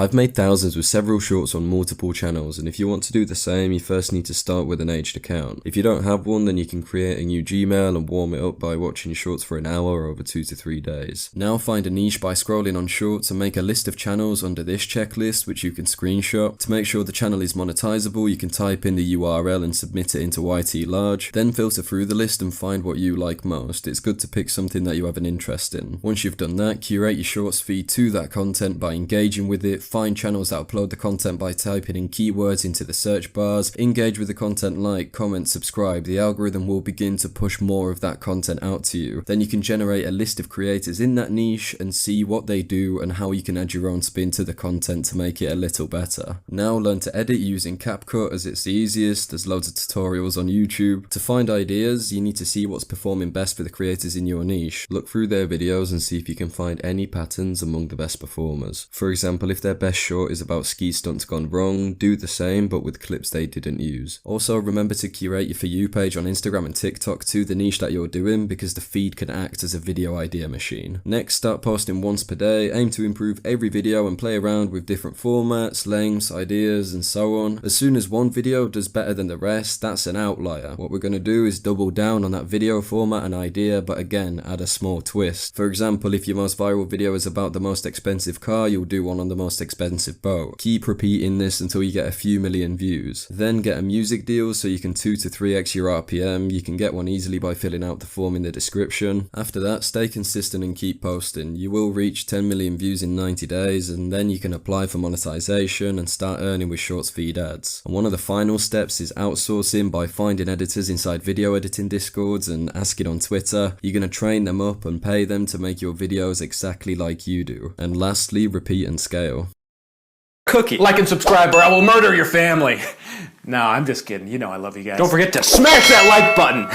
I've made thousands with several shorts on multiple channels, and if you want to do the same, you first need to start with an aged account. If you don't have one, then you can create a new Gmail and warm it up by watching shorts for an hour over 2 to 3 days. Now find a niche by scrolling on shorts and make a list of channels under this checklist, which you can screenshot. To make sure the channel is monetizable, you can type in the URL and submit it into YT Large, then filter through the list and find what you like most. It's good to pick something that you have an interest in. Once you've done that, curate your shorts feed to that content by engaging with it, find channels that upload the content by typing in keywords into the search bars, engage with the content, like, comment, subscribe. The algorithm will begin to push more of that content out to you. Then you can generate a list of creators in that niche and see what they do and how you can add your own spin to the content to make it a little better. Now learn to edit using CapCut, as it's the easiest. There's loads of tutorials on YouTube. To find ideas, you need to see what's performing best for the creators in your niche. Look through their videos and see if you can find any patterns among the best performers. For example, if their best short is about ski stunts gone wrong, do the same but with clips they didn't use. Also, remember to curate your For You page on Instagram and TikTok to the niche that you're doing, because the feed can act as a video idea machine. Next, start posting once per day. Aim to improve every video and play around with different formats, lengths, ideas, and so on. As soon as one video does better than the rest, that's an outlier. What we're going to do is double down on that video format and idea, but again, add a small twist. For example, if your most viral video is about the most expensive car, you'll do one on the most expensive boat. Keep repeating this until you get a few million views. Then get a music deal so you can 2 to 3x your RPM. You can get one easily by filling out the form in the description. After that, stay consistent and keep posting. You will reach 10 million views in 90 days, and then you can apply for monetization and start earning with shorts feed ads. And one of the final steps is outsourcing by finding editors inside video editing discords and asking on Twitter. You're going to train them up and pay them to make your videos exactly like you do. And lastly, repeat and scale. Cookie. Like and subscribe or I will murder your family. No, I'm just kidding. You know I love you guys. Don't forget to smash that like button.